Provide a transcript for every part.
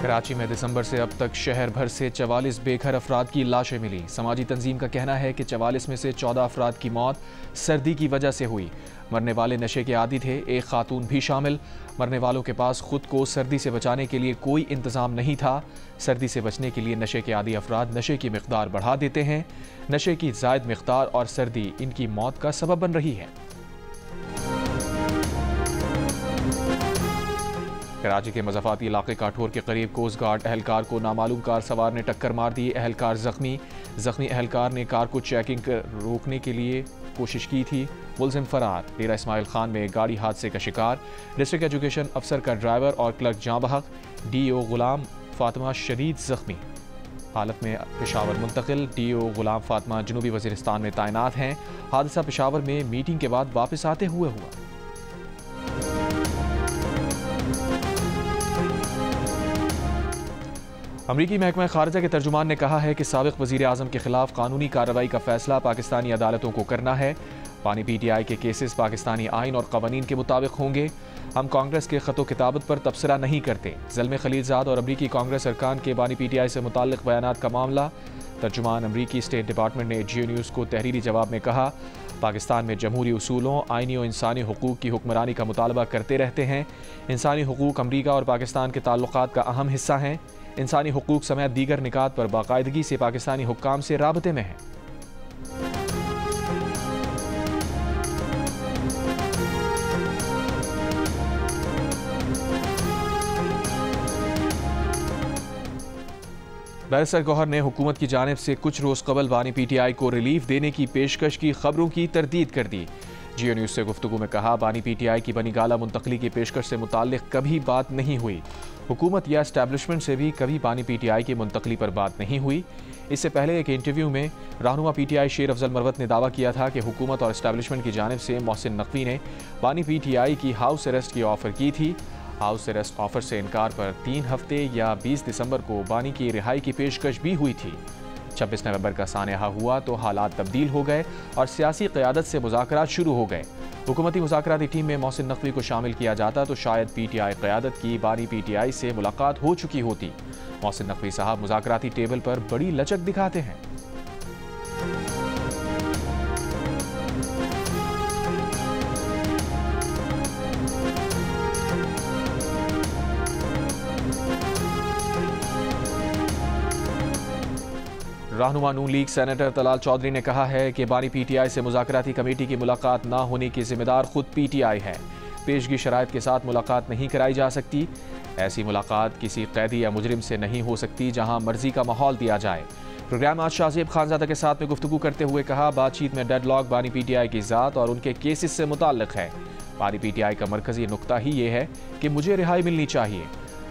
कराची में दिसंबर से अब तक शहर भर से 44 बेघर अफराद की लाशें मिली। समाजी तंजीम का कहना है कि 44 में से 14 अफराद की मौत सर्दी की वजह से हुई। मरने वाले नशे के आदी थे, एक खातून भी शामिल। मरने वालों के पास खुद को सर्दी से बचाने के लिए कोई इंतजाम नहीं था। सर्दी से बचने के लिए नशे के आदी अफराद नशे की मिकदार बढ़ा देते हैं। नशे की ज़ायद मिकदार और सर्दी इनकी मौत का सबब बन रही है। कराची के मज़ाफ़ाती इलाके काठोर के करीब कोस्ट गार्ड एहलकार को नामालूम कार सवार ने टक्कर मार दी। एहलकार जख्मी एहलकार ने कार को चेकिंग रोकने के लिए कोशिश की थी। मुलजिम फरार। डेरा इस्माइल खान में गाड़ी हादसे का शिकार। डिस्ट्रिक्ट एजुकेशन अफसर का ड्राइवर और क्लर्क जाँ बहक। DO गुलाम फातिमा शदीद जख्मी हालत में पेशावर मुंतकिल। DO गुलाम फातिमा जनूबी वज़ीरिस्तान में तैनात हैं। हादसा पेशावर में मीटिंग के बाद वापस आते हुए हुआ। अमरीकी महकमा खारजा के तर्जुमान ने कहा है कि साबिक वज़ीर आज़म के खिलाफ कानूनी कार्रवाई का फैसला पाकिस्तानी अदालतों को करना है। पानी PTI के केसेस पाकिस्तानी आइन और कवानीन के मुताबिक होंगे। हम कांग्रेस के ख़तो किताबत पर तबसरा नहीं करते। ज़ल्मे खलीलज़ाद और अमरीकी कांग्रेस अरकान के बानी PTI से मुताल्लिक़ बयानात का मामला। तर्जुमान अमरीकी स्टेट डिपार्टमेंट ने जियो न्यूज़ को तहरीरी जवाब में कहा, पाकिस्तान में जमहूरी उसूलों, आइनी और इंसानी हुकूक की हुक्मरानी का मुतालबा करते रहते हैं। इंसानी हुकूक अमरीका और पाकिस्तान के ताल्लुकात का अहम हिस्सा हैं। इंसानी हुकूक समेत दीगर निकात पर बाकायदगी से पाकिस्तानी हुक्काम से राबते में है। बैरिस्टर गौहर ने हुकूमत की जानिब से कुछ रोज़ कबल बानी PTI को रिलीफ देने की पेशकश की खबरों की तरदीद कर दी। जियो न्यूज़ से गुफ्तगू में कहा, बानी PTI की बनी गाला मुंतकली की पेशकश से मुताल्लिक़ कभी बात नहीं हुई। हुकूमत या एस्टैब्लिशमेंट से भी कभी बानी PTI की मुंतकली पर बात नहीं हुई। इससे पहले एक इंटरव्यू में रहनुमा PTI शेर अफजल मरवत ने दावा किया था कि हुकूमत और एस्टैब्लिशमेंट की जानिब से मोहसिन नकवी ने बानी PTI की हाउस अरेस्ट की ऑफ़र की थी। हाउस अरेस्ट ऑफर से इनकार पर 3 हफ्ते या 20 दिसंबर को बानी की रिहाई की पेशकश भी हुई थी। 26 नवंबर का सानहा हुआ तो हालात तब्दील हो गए और सियासी क़यादत से मुज़ाकरात शुरू हो गए। हुकूमती मुज़ाकराती टीम में मोहसिन नकवी को शामिल किया जाता तो शायद PTI क़यादत की बानी PTI से मुलाकात हो चुकी होती। मोहसिन नकवी साहब मुज़ाकराती टेबल पर बड़ी लचक दिखाते हैं। रहनुमा नून लीग सेनेटर तलाल चौधरी ने कहा है कि बानी PTI से मुज़ाकराती कमेटी की मुलाकात ना होने की जिम्मेदार खुद PTI है। पेशगी शराइत के साथ मुलाकात नहीं कराई जा सकती। ऐसी मुलाकात किसी कैदी या मुजरिम से नहीं हो सकती जहां मर्जी का माहौल दिया जाए। प्रोग्राम आज शाहजेब खानज़ादा के साथ में गुफ्तगू करते हुए कहा, बातचीत में डेडलॉक बानी PTI की ज़ात और उनके केसेस से मुताल्लिक़ है। बानी PTI का मरकज़ी नुक्ता ही ये है कि मुझे रिहाई मिलनी चाहिए।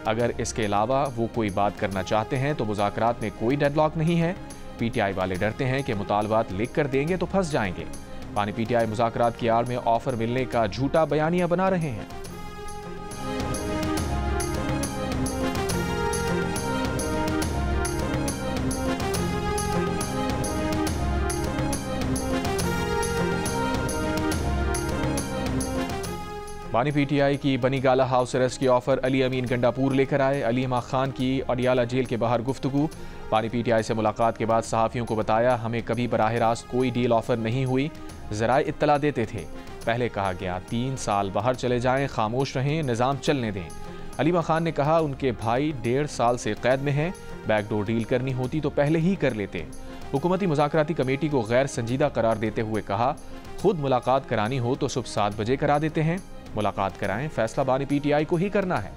अगर इसके अलावा वो कोई बात करना चाहते हैं तो मुज़ाकरात में कोई डेडलॉक नहीं है। PTI वाले डरते हैं कि मुतालबात लिख कर देंगे तो फंस जाएंगे। बानी PTI मुज़ाकरात की आड़ में ऑफर मिलने का झूठा बयानिया बना रहे हैं। बानी PTI की बनी गाला हाउस अरेस्ट की ऑफर अली अमीन गंडापुर लेकर आए। अलीमा खान की अडियाला जेल के बाहर गुफ्तगू। बानी PTI से मुलाकात के बाद सहाफ़ियों को बताया, हमें कभी बराह रास्त कोई डील ऑफर नहीं हुई। ज़राए इत्तला देते थे। पहले कहा गया 3 साल बाहर चले जाएं, खामोश रहें, निज़ाम चलने दें। अलीमा खान ने कहा, उनके भाई 1.5 साल से कैद में हैं। बैकडोर डील करनी होती तो पहले ही कर लेते। हुकूमती मुज़ाकराती कमेटी को गैर संजीदा करार देते हुए कहा, खुद मुलाकात करानी हो तो सुबह 7 बजे करा देते हैं। मुलाकात कराएं, फैसला बानी PTI को ही करना है।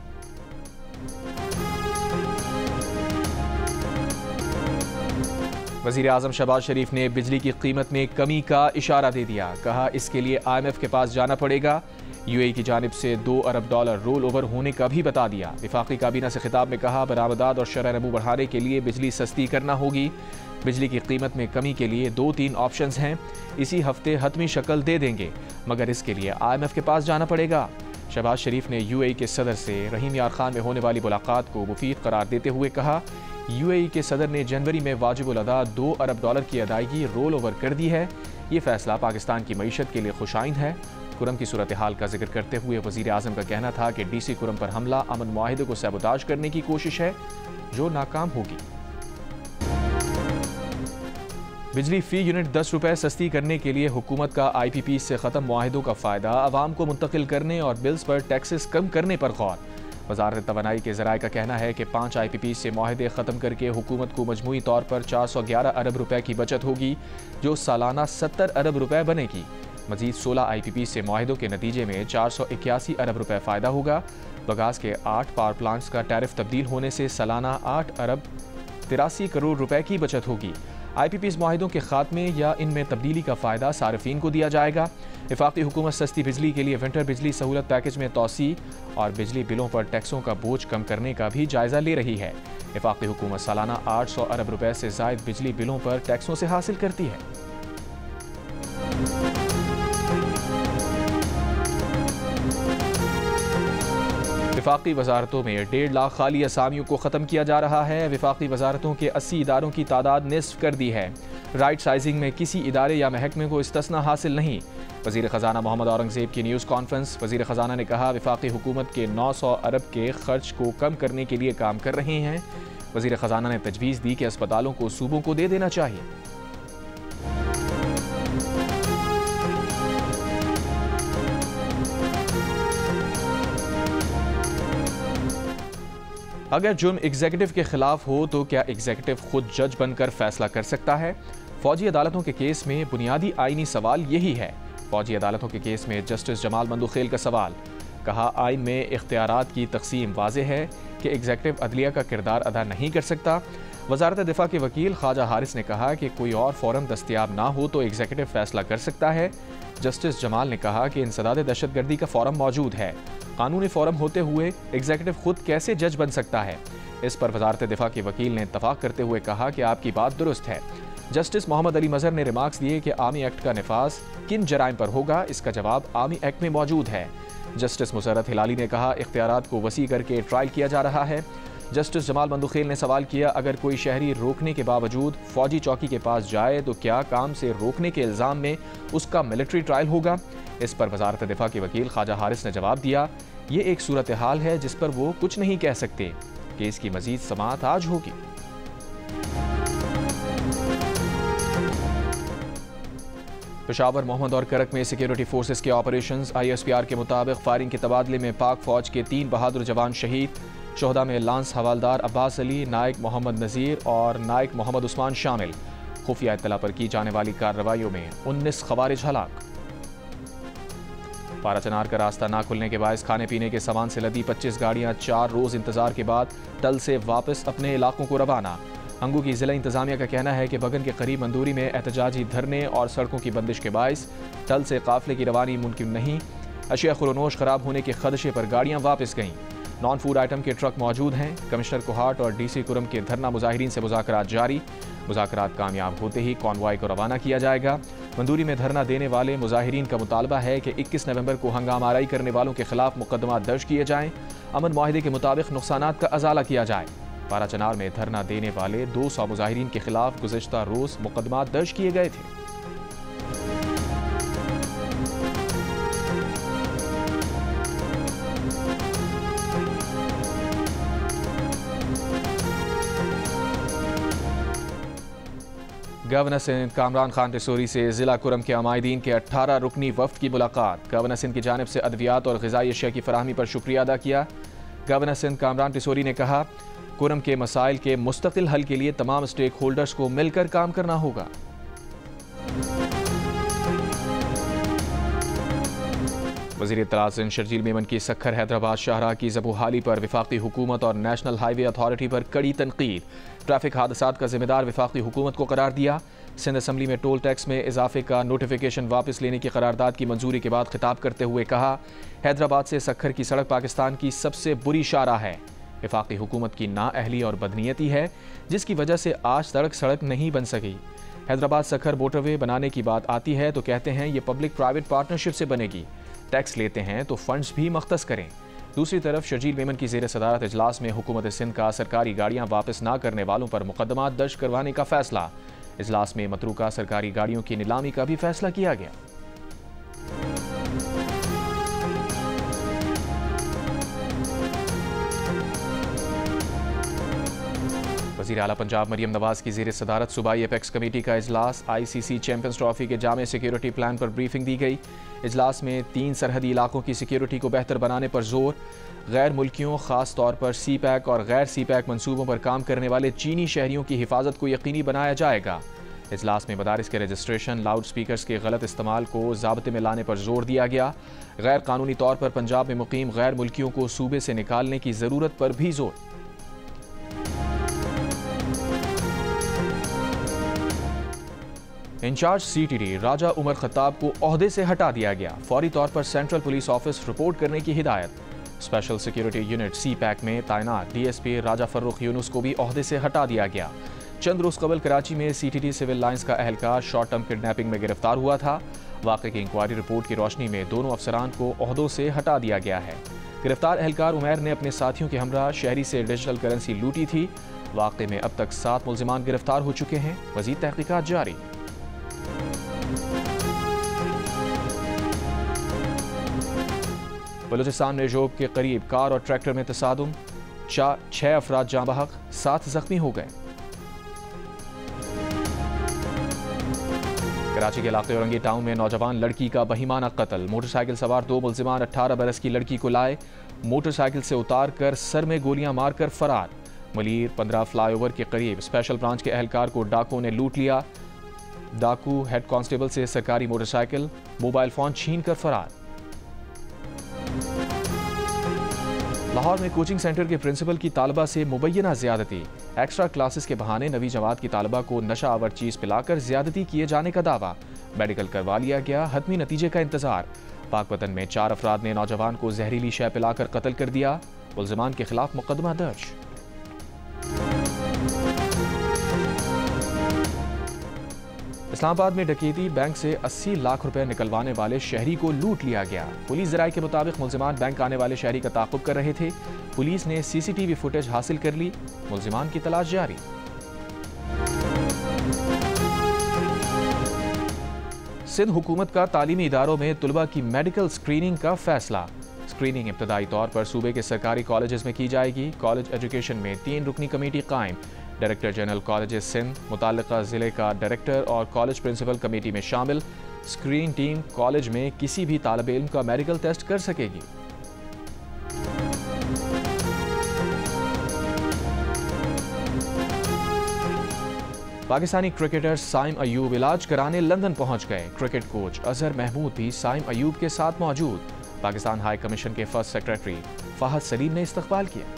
वज़ीर आज़म शहबाज शरीफ ने बिजली की कीमत में कमी का इशारा दे दिया। कहा, इसके लिए IMF के पास जाना पड़ेगा। UAE की जानिब से $2 अरब रोल ओवर होने का भी बता दिया। वफाकी काबीना से खिताब में कहा, बरामदात और शरह नमू बढ़ाने के लिए बिजली सस्ती करना होगी। बिजली की कीमत में कमी के लिए 2-3 ऑप्शंस हैं। इसी हफ्ते हतमी शक्ल दे देंगे, मगर इसके लिए IMF के पास जाना पड़ेगा। शहबाज शरीफ ने UAE के सदर से रहीम यार खान में होने वाली मुलाकात को मुफीद करार देते हुए कहा, UAE के सदर ने जनवरी में वाजिबुल अदा $2 अरब की अदायगी रोल ओवर कर दी है। ये फैसला पाकिस्तान की मईशत के लिए खुशाइंद है। कुरम की सूरत हाल का जिक्र करते हुए वजीर आजम का कहना था कि DC कुरम पर हमला अमन मुआहिदे को सैबोताज करने की कोशिश है जो नाकाम होगी। बिजली फी यूनिट 10 रुपए सस्ती करने के लिए हुकूमत का IPP से ख़त्म मुआहिदों का फ़ायदा आवाम को मुंतकिल करने और बिल्स पर टैक्सेस कम करने पर गौर। वज़ारत तवानाई के ज़राए का कहना है कि 5 IPP से मुआहिदे ख़त्म करके हुकूमत को मजमूई तौर पर 411 अरब रुपए की बचत होगी जो सालाना 70 अरब रुपए बनेगी। मजीद 16 IPP से मुआहिदों के नतीजे में 481 अरब रुपए फ़ायदा होगा। बगास के 8 पावर प्लांट्स का टैरिफ तब्दील होने से सालाना 8 अरब 83 करोड़ रुपए की बचत होगी। IPPs मुआहिदों के खात्मे या इनमें तब्दीली का फ़ायदा सार्फिन को दिया जाएगा। वफाकी हुकूमत सस्ती बिजली के लिए विंटर बिजली सहूलत पैकेज में तोसी और बिजली बिलों पर टैक्सों का बोझ कम करने का भी जायज़ा ले रही है। वफाकी हुकूमत सालाना 800 अरब रुपए से ज़ायद बिजली बिलों पर टैक्सों से हासिल करती है। वफाकी वजारतों में 1.5 लाख खाली असामियों को ख़त्म किया जा रहा है। वफाकी वजारतों के 80 इदारों की तादाद निस्फ कर दी है। राइट साइजिंग में किसी इदारे या महकमे को इस्तिस्ना हासिल नहीं। वज़ीर ख़जाना मोहम्मद औरंगज़ेब की न्यूज़ कॉन्फ्रेंस। वज़ीर ख़जाना ने कहा वफाकी हुकूमत के 900 अरब के खर्च को कम करने के लिए काम कर रहे हैं। वज़ीर ख़जाना ने तजवीज़ दी कि अस्पतालों को सूबों को दे देना चाहिए। अगर जुर्म एग्जीक्यूटिव के खिलाफ हो तो क्या एग्जीक्यूटिव खुद जज बनकर फैसला कर सकता है? फौजी अदालतों के केस में बुनियादी आईनी सवाल यही है। फौजी अदालतों के केस में जस्टिस जमाल मंदुखेल का सवाल। कहा आइन में इख्तियारात की तकसीम वाज़ेह है कि एग्जीक्यूटिव अदलिया का किरदार अदा नहीं कर सकता। वजारत दिफा के वकील ख्वाजा हारिस ने कहा कि कोई और फॉरम दस्तियाब ना हो तो एग्जीक्यूटिव फैसला कर सकता है। जस्टिस जमाल ने कहा कि इंसदाद दहशतगर्दी का फॉरम मौजूद है। कानूनी फॉरम होते हुए एग्जीक्यूटिव खुद कैसे जज बन सकता है? इस पर वजारत दिफा के वकील ने इत्तफाक करते हुए कहा कि आपकी बात दुरुस्त है। जस्टिस मोहम्मद अली मजहर ने रिमार्क्स दिए कि आर्मी एक्ट का नफाज किन जराइम पर होगा, इसका जवाब आर्मी एक्ट में मौजूद है। जस्टिस मुसर्रत हिलाली ने कहा इख्तियारात को वसी करके ट्रायल किया जा रहा है। जस्टिस जमाल मंदुखेल ने सवाल किया अगर कोई शहरी रोकने के बावजूद फौजी चौकी के पास जाए तो क्या काम से रोकने के इल्ज़ाम में उसका मिलिट्री ट्रायल होगा? इस पर वजारत दिफा के वकील ख्वाजा हारिस ने जवाब दिया ये एक सूरत हाल है जिस पर वो कुछ नहीं कह सकते। केस की मजीद समाअत आज होगी। पेशावर, मोहम्मद और करक में सिक्योरिटी फोर्सेस के ऑपरेशंस। ISPR के मुताबिक फायरिंग के तबादले में पाक फौज के 3 बहादुर जवान शहीद। शोहदा में लांस हवालदार अब्बास अली, नायक मोहम्मद नज़ीर और नायक मोहम्मद उस्मान शामिल। खुफिया इत्तला पर की जाने वाली कार्रवाइयों में 19 खवारिज हलाक। पाराचनार का रास्ता ना खुलने के बायस खाने पीने के सामान से लदी 25 गाड़ियां 4 रोज इंतजार के बाद टल से वापस अपने इलाकों को रवाना। अंगू की जिला इंतजामिया का कहना है कि बगन के करीब मंदूरी में एहतजाजी धरने और सड़कों की बंदिश के बायस टल से काफिले की रवानी मुमकिन नहीं। अशिया खुरोनोश खराब होने के खदशे पर गाड़ियां वापस गईं। नॉन फूड आइटम के ट्रक मौजूद हैं। कमिश्नर कोहाट और DC कुरम के धरना मुजाहिरीन से मुज़ाकरात जारी। मुज़ाकरात कामयाब होते ही कॉन्वॉय को रवाना किया जाएगा। मंदूरी में धरना देने वाले मुजाहिरीन का मुतालबा है कि 21 नवंबर को हंगामाराई करने वालों के खिलाफ मुकदमा दर्ज किए जाएं। अमन मुआहिदे के मुताबिक नुकसानात का अजाला किया जाए। पाराचनार में धरना देने वाले 200 मुजाहिरीन के खिलाफ गुज़िश्ता रोज मुकदमा दर्ज किए गए थे। गवर्नर सिंध कामरान खान टिसोरी से जिला कुरम के अमायदीन के 18 रुकनी वफ्द की मुलाकात। गवर्नर सिंध की जानिब से अद्वियात और ग़िज़ाई अशिया की फराहमी पर शुक्रिया अदा किया। गवर्नर सिंध कामरान टिसोरी ने कहा कुरम के मसाइल के मुस्तकिल हल के लिए तमाम स्टेक होल्डर्स को मिलकर काम करना होगा। वज़ीर इत्तलात सिंध शर्जील मेमन की सक्खर हैदराबाद शाहराह की ज़बूहाली पर वफाकी हुकूमत और नेशनल हाईवे अथॉरिटी पर कड़ी तनकीद। ट्रैफिक हादसात का जिम्मेदार वफाकी हुकूमत को करार दिया। सिंध असम्बली में टोल टैक्स में इजाफे का नोटिफिकेशन वापस लेने की करारदाद की मंजूरी के बाद खिताब करते हुए कहा हैदराबाद से सक्खर की सड़क पाकिस्तान की सबसे बुरी शाहराह है। वफाकी हुकूमत की नाअहली और बदनीयती है जिसकी वजह से आज तक सड़क नहीं बन सकी। हैदराबाद सक्खर मोटरवे बनाने की बात आती है तो कहते हैं ये पब्लिक प्राइवेट पार्टनरशिप से बनेगी। टैक्स लेते हैं तो फंड्स भी मख्तस करें। दूसरी तरफ शर्जील मेमन की ज़ेर सदारत इजलास में हुकूमत सिंध का सरकारी गाड़ियां वापस ना करने वालों पर मुकदमा दर्ज करवाने का फैसला। इजलास में मतरूका सरकारी गाड़ियों की नीलामी का भी फैसला किया गया। वज़ीर आला पंजाब मरियम नवाज की ज़ेर सदारत सूबाई एपेक्स कमेटी का इजलास। ICC चैंपियंस ट्रॉफी के जामे सिक्योरिटी प्लान पर ब्रीफिंग दी गई। इजलास में 3 सरहदी इलाकों की सिक्योरिटी को बेहतर बनाने पर जोर। गैर मुल्कियों ख़ास तौर पर CPAC और गैर CPAC मनसूबों पर काम करने वाले चीनी शहरियों की हिफाजत को यकीनी बनाया जाएगा। इजलास में मदारिस के रजिस्ट्रेशन, लाउड स्पीकर्स के गलत इस्तेमाल को ज़ाब्ते में लाने पर जोर दिया गया। गैर कानूनी तौर पर पंजाब में मुकीम गैर मुल्कियों को सूबे से निकालने की ज़रूरत पर भी जोर। इंचार्ज CTD राजा उमर खत्ताब को ओहदे से हटा दिया गया। फौरी तौर पर सेंट्रल पुलिस ऑफिस रिपोर्ट करने की हिदायत। स्पेशल सिक्योरिटी यूनिट CPAC में तैनात DSP राजा फर्रुख यूनुस को भी ओहदे से हटा दिया गया। चंद रोज कबल कराची में CTD सिविल लाइंस का अहलकार शॉर्ट टर्म किडनैपिंग में गिरफ्तार हुआ था। वाक़े की इंक्वायरी रिपोर्ट की रोशनी में दोनों अफसरान को ओहदों से हटा दिया गया है। गिरफ्तार एहलकार उमैर ने अपने साथियों के हमरा शहरी से डिजिटल करेंसी लूटी थी। वाक़े में अब तक 7 मुल्जिमान गिरफ्तार हो चुके हैं। मज़ीद तहकीकात जारी। बलूचिस्तान में जोब के करीब कार और ट्रैक्टर में तसादुम, 6 अफराद जाँ बहक, 7 जख्मी हो गए। कराची के इलाके औरंगी टाउन में नौजवान लड़की का बहिमाना कत्ल। मोटरसाइकिल सवार 2 मुल्जिमान 18 बरस की लड़की को लाए, मोटरसाइकिल से उतार कर सर में गोलियां मारकर फरार। मलीर 15 फ्लाईओवर के करीब स्पेशल ब्रांच के एहलकार को डाकुओं ने लूट लिया। डाकू हेड कांस्टेबल से सरकारी मोटरसाइकिल, मोबाइल फोन छीन कर फरार। लाहौर में कोचिंग सेंटर के प्रिंसिपल की तालिबा से मुबैना ज्यादती। एक्स्ट्रा क्लासेस के बहाने नवी जमात की तालिबा को नशा आवर चीज पिलाकर ज्यादती किए जाने का दावा। मेडिकल करवा लिया गया, हतमी नतीजे का इंतजार। पाकपतन में 4 अफराद ने नौजवान को जहरीली शय पिलाकर कत्ल कर दिया। मुल्जिमान के खिलाफ मुकदमा दर्ज। इस्लामाबाद में डकैती, बैंक से 80 लाख रुपए निकलवाने वाले शहरी को लूट लिया गया। पुलिस ज़राए के मुताबिक मुल्जिमान बैंक आने वाले शहरी का ताक़ुब कर रहे थे। पुलिस ने CCTV फुटेज हासिल कर ली। मुल्जिमान की तलाश जारी। सिंध हुकूमत का तालीमी इदारों में तुलबा की मेडिकल स्क्रीनिंग का फैसला। स्क्रीनिंग इब्तदाई तौर पर सूबे के सरकारी कॉलेजेस में की जाएगी। कॉलेज एजुकेशन में 3 रुकनी कमेटी कायम। डायरेक्टर जनरल कॉलेजेस सिंध, मुताल्लिका ज़िले का डायरेक्टर और कॉलेज प्रिंसिपल कमेटी में शामिल। स्क्रीनिंग टीम कॉलेज में किसी भी तालिब इल्म का मेडिकल टेस्ट कर सकेगी। पाकिस्तानी क्रिकेटर साइम अयूब इलाज कराने लंदन पहुंच गए। क्रिकेट कोच अजहर महमूद भी साइम अयूब के साथ मौजूद। पाकिस्तान हाई कमीशन के फर्स्ट सेक्रेटरी फहद सलीम ने इस्तकबाल किया।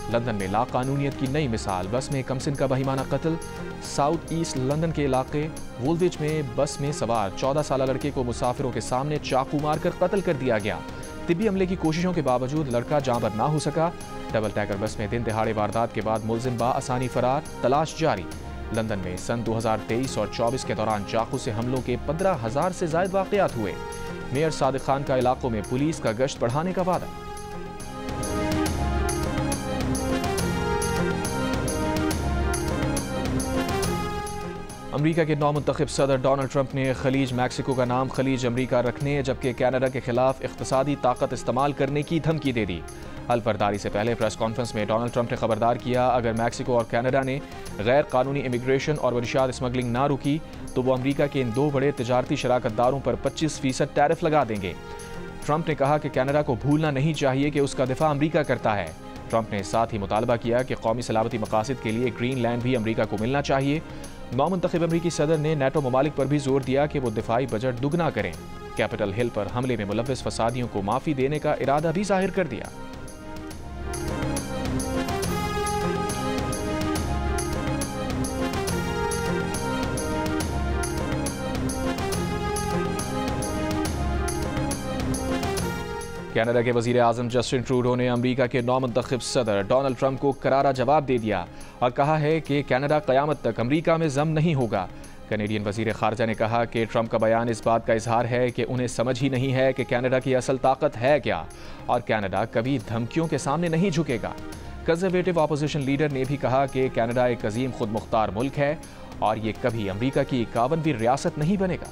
लंदन में लाकानूनियत की नई मिसाल, बस में कमसिन का बहिमाना कत्ल। साउथ ईस्ट लंदन के इलाके वुलविच में बस में सवार 14 साल लड़के को मुसाफिरों के सामने चाकू मारकर कत्ल कर दिया गया। तिब्बी हमले की कोशिशों के बावजूद लड़का जाँ पर ना हो सका। डबल टैकर बस में दिन दिहाड़े वारदात के बाद मुलजिम बाआसानी फरार, तलाश जारी। लंदन में सन 2023 और 24 के दौरान चाकू से हमलों के 15,000 से ज्यादा वाकयात हुए। मेयर सादिक खान का इलाकों में पुलिस का गश्त बढ़ाने का वादा। अमरीका के नौमुंतखब सदर डोनाल्ड ट्रंप ने खलीज मैक्सिको का नाम खलीज अमरीका रखने, जबकि कनाडा के खिलाफ इख्तिसादी ताकत इस्तेमाल करने की धमकी दे दी। हल्फबर्दारी से पहले प्रेस कॉन्फ्रेंस में डोनाल्ड ट्रंप ने खबरदार किया, अगर मैक्सिको और कनाडा ने गैर कानूनी इमिग्रेशन और मंशियात स्मगलिंग ना रुकी तो वो अमरीका के इन 2 बड़े तजारती शराकतदारों पर 25% टैरिफ लगा देंगे। ट्रंप ने कहा कि कनाडा को भूलना नहीं चाहिए कि उसका दिफा अमरीका करता है। ट्रंप ने साथ ही मुतालबा किया कि कौमी सलामती मकासद के लिए ग्रीनलैंड भी अमरीका को मिलना चाहिए। नौमुंतखब अमरीकी सदर ने नेटो ममालिक पर भी जोर दिया कि वो दिफाई बजट दुगना करें। कैपिटल हिल पर हमले में मुलव्वस फसादियों को माफ़ी देने का इरादा भी जाहिर कर दिया। कनाडा के वज़ीर आज़म जस्टिन ट्रूडो ने अमरीका के नौमुंतखब सदर डोनाल्ड ट्रंप को करारा जवाब दे दिया और कहा है कि कनाडा क़यामत तक अमरीका में जम नहीं होगा। कैनेडियन वज़ीर ख़ारजा ने कहा कि ट्रंप का बयान इस बात का इजहार है कि उन्हें समझ ही नहीं है कि कनाडा की असल ताकत है क्या, और कनाडा कभी धमकियों के सामने नहीं झुकेगा। कंजर्वेटिव अपोजिशन लीडर ने भी कहा कि कनाडा एक अजीम खुद मुख्तार मुल्क है और ये कभी अमरीका की 51वीं रियासत नहीं बनेगा।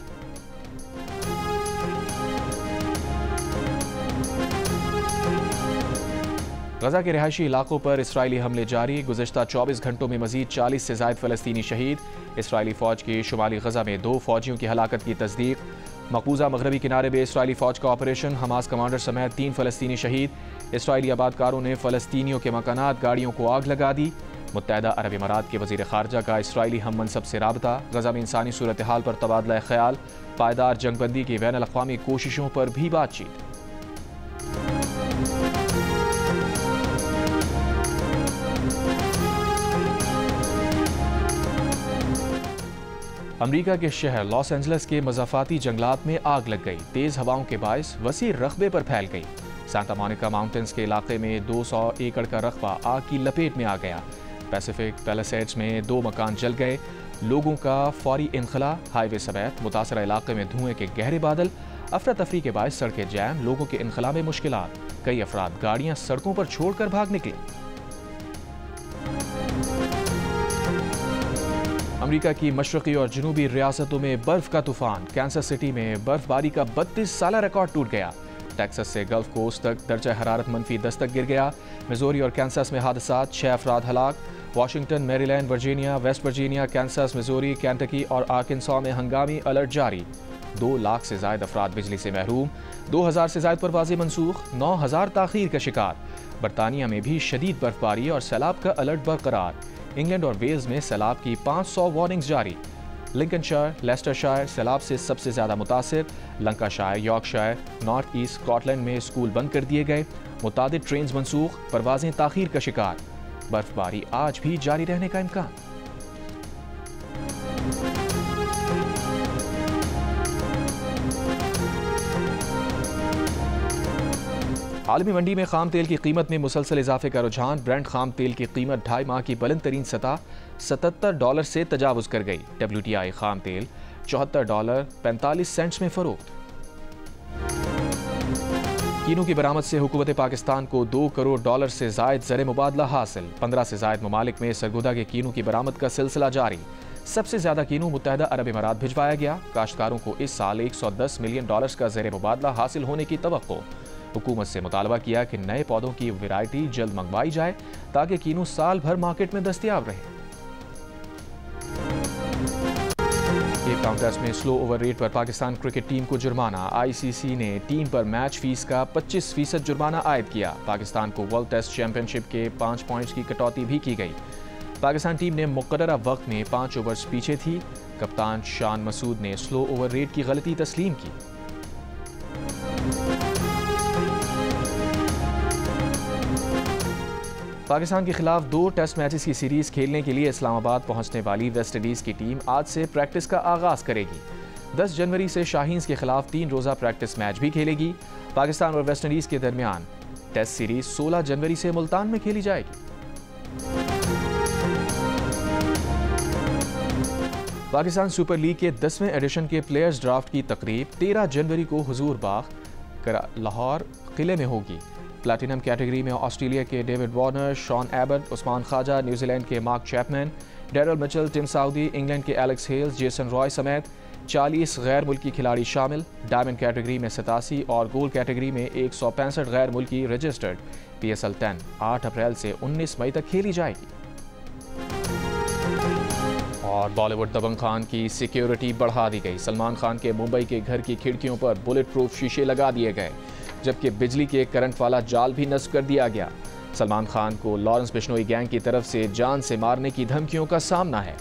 गजा के रिहायशी इलाकों पर इसराइली हमले जारी। गुज़श्ता 24 घंटों में मजीद 40 से ज़ायद फ़लस्तीनी शहीद। इसराइली फ़ौज के शुमाली गजा में 2 फ़ौजियों की हलाकत की तस्दीक। मकबूजा मगरबी किनारे में इसराइली फ़ौज का ऑपरेशन, हमास कमांडर समेत 3 फ़लस्तीनी शहीद। इसराइली आबादकारों ने फ़लस्तीनियों के मकानात गाड़ियों को आग लगा दी। मुत्तहदा अरब इमारात के वज़ीर ख़ारजा का इसराइली हम मनसब से राबता। गजा में इंसानी सूरत हाल पर तबादला ख्याल। पायदार जंगबंदी की बैनुल अक़वामी कोशिशों पर भी बातचीत। अमरीका के शहर लॉस एंजल्स के मज़ाफ़ाती जंगलात में आग लग गई। तेज़ हवाओं के बायस वसी रकबे पर फैल गई। सांता मोनिका माउंटेन्स के इलाके में 200 एकड़ का रकबा आग की लपेट में आ गया। पैसिफिक पैलेसेड्स में 2 मकान जल गए। लोगों का फौरी इनखला। हाईवे समेत मुतासरा इलाके में धुएं के गहरे बादल। अफरा तफरी के बायस सड़कें जैम। लोगों के इनखला में मुश्किलात। कई अफराद गाड़ियां सड़कों पर छोड़कर भाग निकले। अमेरिका की मशरकी और जनूबी रियासतों में बर्फ का तूफान। कैंसस सिटी में बर्फबारी का 32 साला रिकॉर्ड टूट गया। टेक्सास से गल्फ कोस्ट तक दर्जा हरारत -10 तक गिर गया। मिजोरी और कैंसस में हादसात, 6 अफराद हलाक। Washington, Maryland, Virginia, West Virginia, Kansas, Missouri, Kentucky और आर्कनसॉ में हंगामी अलर्ट जारी। 2 लाख से ज्यादा अफराद बिजली से महरूम। 2000 से ज्यादा परवाजें मनसूख। 9000 ताखीर का शिकार। बरतानिया में भी शदीद बर्फबारी और सैलाब का अलर्ट बरकरार। इंग्लैंड और वेल्स में सैलाब की 500 वार्निंग्स जारी। लिंकनशायर, लेस्टरशायर सैलाब से सबसे ज्यादा मुतासिर। Lancashire, Yorkshire, north east Scotland में स्कूल बंद कर दिए गए। मुतादिद ट्रेन मनसूख। परवाजें ताखीर का शिकार। बर्फबारी आज भी जारी रहने का इम्कान। आलमी मंडी में खाम तेल की कीमत में मुसलसल इजाफे का रुझान। ब्रेंट खाम तेल की कीमत 2.5 माह की बुलंद तरीन सतह $77 से तजावुज कर गई। WTI खाम तेल $74.45 में फरोख्त। कीनू की बरामद से हुकूमत पाकिस्तान को $2 करोड़ से जायद ज़र मुबादला हासिल। 15 से जायद ममालिक में सरगुदा के कीनू की बरामद का सिलसिला जारी। सबसे ज्यादा कीनू मुत्तहदा अरब इमारात भिजवाया गया। काश्तकारों को इस साल $110 मिलियन का ज़र मुबादला हासिल होने की तवक्को। हुकूमत से मुतालबा किया कि नए पौधों की वैरायटी जल्द मंगवाई जाए ताकि कीनू साल भर मार्केट में दस्तयाब रहे। केप टाउन टेस्ट में स्लो ओवर रेट पर पाकिस्तान क्रिकेट टीम को जुर्माना। ICC ने टीम पर मैच फीस का 25% जुर्माना आयद किया। पाकिस्तान को वर्ल्ड टेस्ट चैंपियनशिप के 5 पॉइंट्स की कटौती भी की गई। पाकिस्तान टीम ने मुकर्ररा वक्त में 5 ओवर्स पीछे थी। कप्तान शान मसूद ने स्लो ओवर रेट की गलती तस्लीम की। पाकिस्तान के खिलाफ 2 टेस्ट मैचेस की सीरीज खेलने के लिए इस्लामाबाद पहुंचने वाली वेस्ट इंडीज़ की टीम आज से प्रैक्टिस का आगाज करेगी। 10 जनवरी से शाहीन्स के खिलाफ 3 रोज़ा प्रैक्टिस मैच भी खेलेगी। पाकिस्तान और वेस्ट इंडीज़ के दरमियान टेस्ट सीरीज 16 जनवरी से मुल्तान में खेली जाएगी। पाकिस्तान सुपर लीग के 10वें एडिशन के प्लेयर्स ड्राफ्ट की तकरीब 13 जनवरी को हुजूर बाग लाहौर किले में होगी। प्लैटिनम कैटेगरी में ऑस्ट्रेलिया के David Warner, Sean Abbott, Usman Khawaja, New Zealand के Mark Chapman, Daryl Mitchell, Tim Southee, England के एलेक्स हेल्स, जेसन रॉय समेत 40 गैर मुल्की खिलाड़ी शामिल। डायमंड कैटेगरी में 87 और गोल्ड कैटेगरी में 165 गैर मुल्की रजिस्टर्ड। PSL 10 8 अप्रैल से 19 मई तक खेली जाएगी। और बॉलीवुड दबंग खान की सिक्योरिटी बढ़ा दी गई। सलमान खान के मुंबई के घर की खिड़कियों पर बुलेट प्रूफ शीशे लगा दिए गए, जबकि बिजली के करंट वाला जाल भी नस्ब कर दिया गया। सलमान खान को लॉरेंस बिश्नोई गैंग की तरफ से जान से मारने की धमकियों का सामना है।